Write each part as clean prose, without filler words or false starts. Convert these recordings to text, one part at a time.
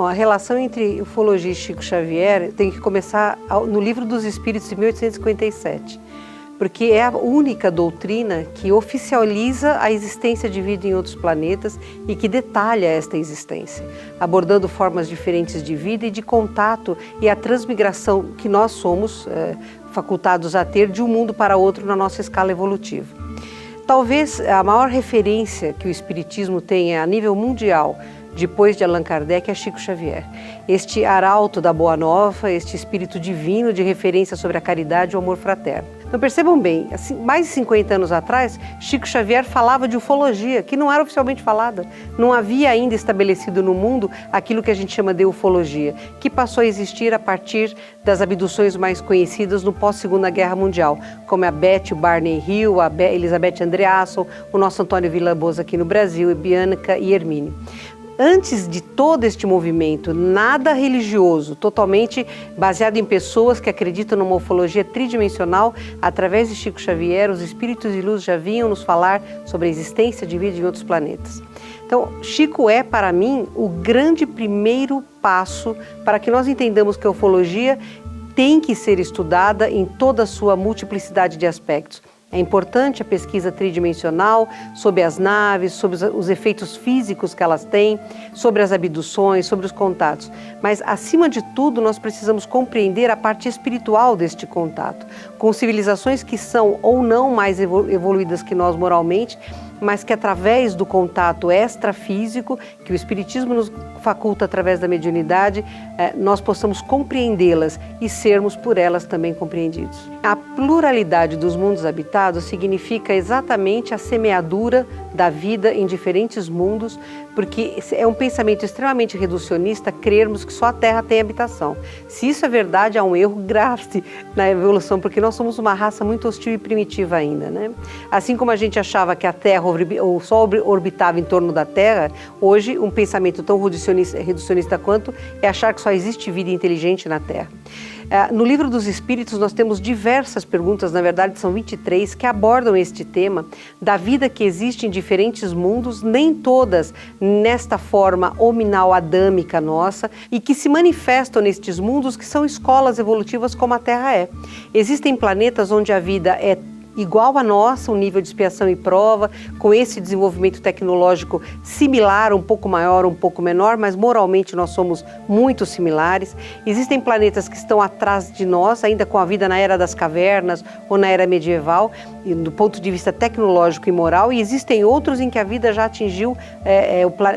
Bom, a relação entre ufologia e Chico Xavier tem que começar no Livro dos Espíritos de 1857, porque é a única doutrina que oficializa a existência de vida em outros planetas e que detalha esta existência, abordando formas diferentes de vida e de contato e a transmigração que nós somos facultados a ter de um mundo para outro na nossa escala evolutiva. Talvez a maior referência que o Espiritismo tenha a nível mundial depois de Allan Kardec é Chico Xavier. Este arauto da Boa Nova, este espírito divino de referência sobre a caridade e o amor fraterno. Então percebam bem, assim, mais de 50 anos atrás, Chico Xavier falava de ufologia, que não era oficialmente falada. Não havia ainda estabelecido no mundo aquilo que a gente chama de ufologia, que passou a existir a partir das abduções mais conhecidas no pós-Segunda Guerra Mundial, como a Beth Barney Hill, a Elizabeth Andreasson, o nosso Antônio Villalobos aqui no Brasil, e Bianca e Hermine. Antes de todo este movimento, nada religioso, totalmente baseado em pessoas que acreditam numa ufologia tridimensional, através de Chico Xavier, os espíritos de luz já vinham nos falar sobre a existência de vida em outros planetas. Então, Chico é, para mim, o grande primeiro passo para que nós entendamos que a ufologia tem que ser estudada em toda a sua multiplicidade de aspectos. É importante a pesquisa tridimensional sobre as naves, sobre os efeitos físicos que elas têm, sobre as abduções, sobre os contatos. Mas, acima de tudo, nós precisamos compreender a parte espiritual deste contato, com civilizações que são ou não mais evoluídas que nós moralmente, mas que através do contato extrafísico, que o Espiritismo nos faculta através da mediunidade, nós possamos compreendê-las e sermos por elas também compreendidos. A pluralidade dos mundos habitados significa exatamente a semeadura da vida em diferentes mundos, porque é um pensamento extremamente reducionista crermos que só a Terra tem habitação. Se isso é verdade, há um erro grave na evolução, porque nós somos uma raça muito hostil e primitiva ainda, né? Assim como a gente achava que a Terra, o Sol orbitava em torno da Terra, hoje um pensamento tão reducionista quanto é achar que só existe vida inteligente na Terra. No Livro dos Espíritos nós temos diversas perguntas, na verdade são 23, que abordam este tema da vida que existe em diferentes mundos, nem todas nesta forma hominal adâmica nossa, e que se manifestam nestes mundos que são escolas evolutivas como a Terra é. Existem planetas onde a vida é igual a nossa, um nível de expiação e prova, com esse desenvolvimento tecnológico similar, um pouco maior, um pouco menor, mas moralmente nós somos muito similares. Existem planetas que estão atrás de nós, ainda com a vida na Era das Cavernas ou na Era Medieval, do ponto de vista tecnológico e moral, e existem outros em que a vida já atingiu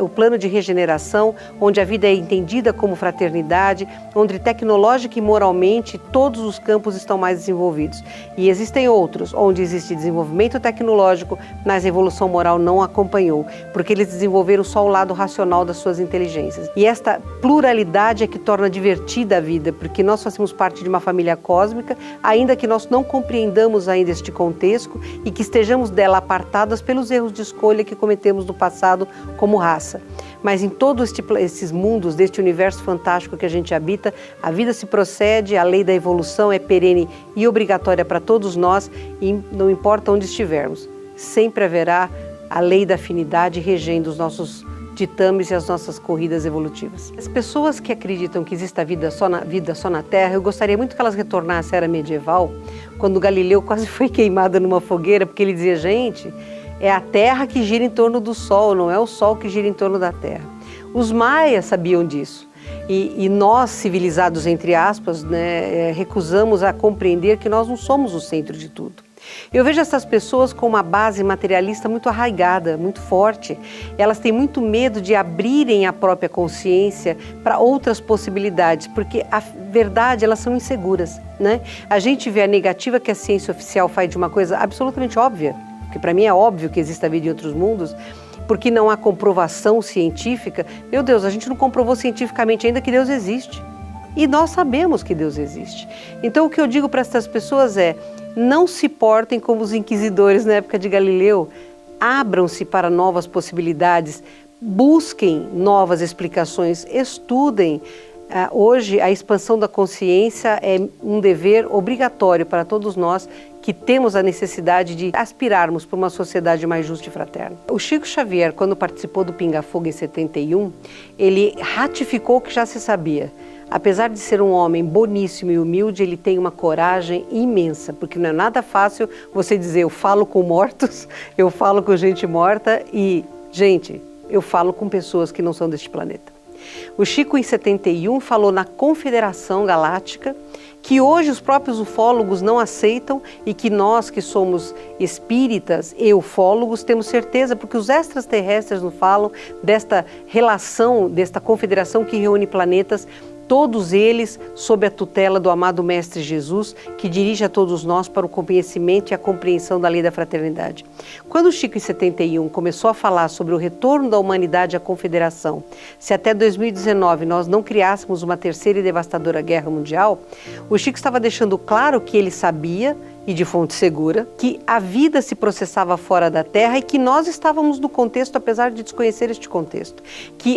o plano de regeneração, onde a vida é entendida como fraternidade, onde tecnológica e moralmente todos os campos estão mais desenvolvidos. E existem outros, onde existe desenvolvimento tecnológico, mas a evolução moral não acompanhou, porque eles desenvolveram só o lado racional das suas inteligências. E esta pluralidade é que torna divertida a vida, porque nós fazemos parte de uma família cósmica, ainda que nós não compreendamos ainda este contexto e que estejamos dela apartadas pelos erros de escolha que cometemos no passado como raça. Mas em todos esses mundos, deste universo fantástico que a gente habita, a vida se procede, a lei da evolução é perene e obrigatória para todos nós, e não importa onde estivermos, sempre haverá a lei da afinidade regendo os nossos ditames e as nossas corridas evolutivas. As pessoas que acreditam que existe a vida só na Terra, eu gostaria muito que elas retornassem à era medieval, quando Galileu quase foi queimado numa fogueira, porque ele dizia, gente, é a Terra que gira em torno do Sol, não é o Sol que gira em torno da Terra. Os maias sabiam disso. E nós, civilizados, entre aspas, né, recusamos a compreender que nós não somos o centro de tudo. Eu vejo essas pessoas com uma base materialista muito arraigada, muito forte. Elas têm muito medo de abrirem a própria consciência para outras possibilidades, porque a verdade, elas são inseguras, né? A gente vê a negativa que a ciência oficial faz de uma coisa absolutamente óbvia, que para mim é óbvio que existe a vida em outros mundos, porque não há comprovação científica. Meu Deus, a gente não comprovou cientificamente ainda que Deus existe. E nós sabemos que Deus existe. Então o que eu digo para essas pessoas é, não se portem como os inquisidores na época de Galileu, abram-se para novas possibilidades, busquem novas explicações, estudem, Hoje, a expansão da consciência é um dever obrigatório para todos nós que temos a necessidade de aspirarmos para uma sociedade mais justa e fraterna. O Chico Xavier, quando participou do Pinga Fogo em 71, ele ratificou o que já se sabia. Apesar de ser um homem boníssimo e humilde, ele tem uma coragem imensa, porque não é nada fácil você dizer, eu falo com mortos, eu falo com gente morta e, gente, eu falo com pessoas que não são deste planeta. O Chico, em 71, falou na Confederação Galáctica, que hoje os próprios ufólogos não aceitam e que nós que somos espíritas e ufólogos temos certeza, porque os extraterrestres não falam desta relação, desta confederação que reúne planetas, todos eles sob a tutela do amado Mestre Jesus, que dirige a todos nós para o conhecimento e a compreensão da lei da fraternidade. Quando o Chico, em 71, começou a falar sobre o retorno da humanidade à confederação, se até 2019 nós não criássemos uma terceira e devastadora guerra mundial, o Chico estava deixando claro que ele sabia, e de fonte segura, que a vida se processava fora da Terra e que nós estávamos no contexto, apesar de desconhecer este contexto. Que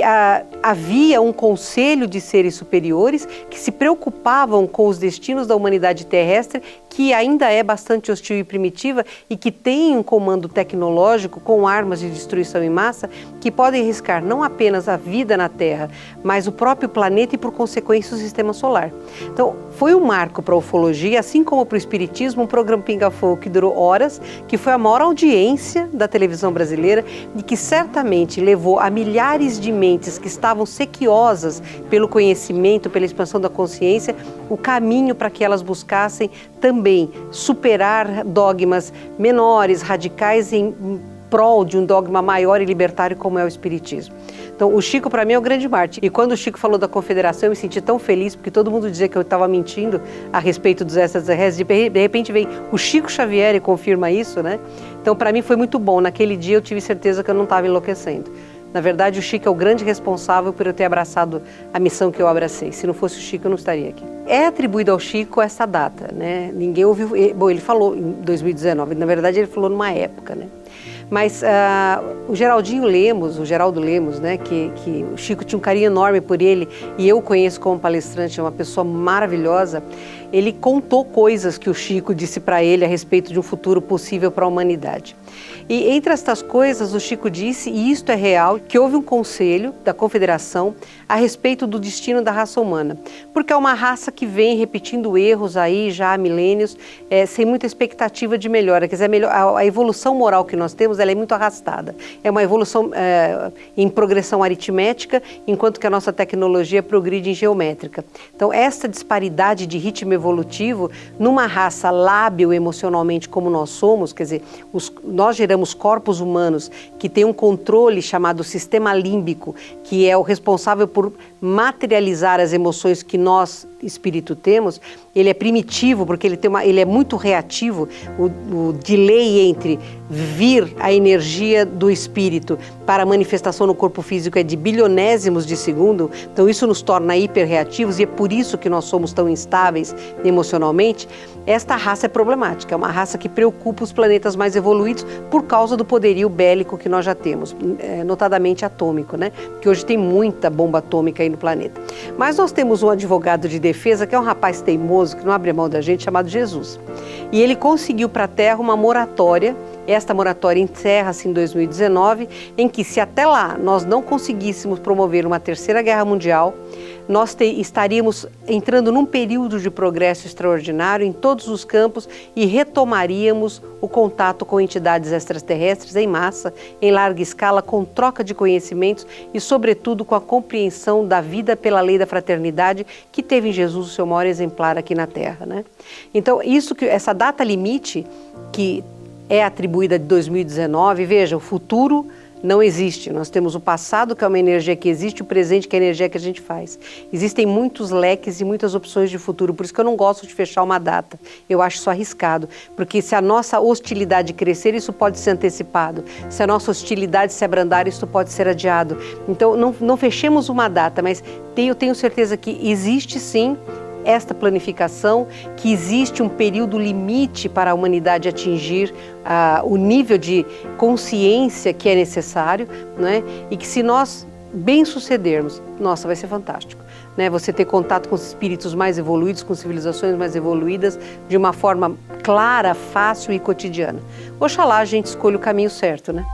havia um conselho de seres superiores que se preocupavam com os destinos da humanidade terrestre, que ainda é bastante hostil e primitiva e que tem um comando tecnológico com armas de destruição em massa que podem riscar não apenas a vida na Terra, mas o próprio planeta e, por consequência, o sistema solar. Então, foi um marco para a ufologia, assim como para o espiritismo, um programa Pinga Fogo que durou horas, que foi a maior audiência da televisão brasileira e que certamente levou a milhares de mentes que estavam sequiosas pelo conhecimento, pela expansão da consciência, o caminho para que elas buscassem também superar dogmas menores, radicais, em prol de um dogma maior e libertário como é o espiritismo. Então, o Chico, para mim, é o grande mártir. E quando o Chico falou da confederação, eu me senti tão feliz, porque todo mundo dizia que eu estava mentindo a respeito dos extraterrestres. De repente vem o Chico Xavier e confirma isso, né? Então, para mim, foi muito bom. Naquele dia, eu tive certeza que eu não estava enlouquecendo. Na verdade, o Chico é o grande responsável por eu ter abraçado a missão que eu abracei. Se não fosse o Chico, eu não estaria aqui. É atribuído ao Chico essa data, né? Ninguém ouviu... Bom, ele falou em 2019. Na verdade, ele falou numa época, né? Mas o Geraldo Lemos, né, que o Chico tinha um carinho enorme por ele e eu conheço como palestrante, é uma pessoa maravilhosa, ele contou coisas que o Chico disse para ele a respeito de um futuro possível para a humanidade. E entre estas coisas, o Chico disse, e isto é real, que houve um conselho da Confederação a respeito do destino da raça humana, porque é uma raça que vem repetindo erros aí já há milênios, sem muita expectativa de melhora. Quer dizer, a evolução moral que nós temos, ela é muito arrastada. É uma evolução em progressão aritmética, enquanto que a nossa tecnologia progride em geométrica. Então, essa disparidade de ritmo evolutivo, numa raça lábil emocionalmente como nós somos, quer dizer, nós geramos corpos humanos que têm um controle chamado sistema límbico, que é o responsável por materializar as emoções que nós, espírito, temos. Ele é primitivo porque ele é muito reativo. O delay entre vir a energia do espírito para a manifestação no corpo físico é de bilionésimos de segundo, então isso nos torna hiperreativos e é por isso que nós somos tão instáveis emocionalmente. Esta raça é problemática, é uma raça que preocupa os planetas mais evoluídos por causa do poderio bélico que nós já temos, notadamente atômico, né? Porque hoje tem muita bomba atômica aí no planeta. Mas nós temos um advogado de defesa que é um rapaz teimoso, que não abre mão da gente, chamado Jesus. E ele conseguiu para a Terra uma moratória. Esta moratória encerra-se em 2019, em que se até lá nós não conseguíssemos promover uma terceira guerra mundial, nós estaríamos entrando num período de progresso extraordinário em todos os campos e retomaríamos o contato com entidades extraterrestres em massa, em larga escala, com troca de conhecimentos e, sobretudo, com a compreensão da vida pela lei da fraternidade que teve em Jesus o seu maior exemplar aqui na Terra, né? Então, essa data limite que é atribuída de 2019, veja, o futuro não existe. Nós temos o passado, que é uma energia que existe, o presente, que é a energia que a gente faz. Existem muitos leques e muitas opções de futuro, por isso que eu não gosto de fechar uma data. Eu acho isso arriscado, porque se a nossa hostilidade crescer, isso pode ser antecipado. Se a nossa hostilidade se abrandar, isso pode ser adiado. Então, não fechemos uma data, mas eu tenho certeza que existe sim esta planificação, que existe um período limite para a humanidade atingir o nível de consciência que é necessário, né? E que se nós bem sucedermos, nossa, vai ser fantástico. né? Você ter contato com os espíritos mais evoluídos, com civilizações mais evoluídas, de uma forma clara, fácil e cotidiana. Oxalá a gente escolha o caminho certo, né?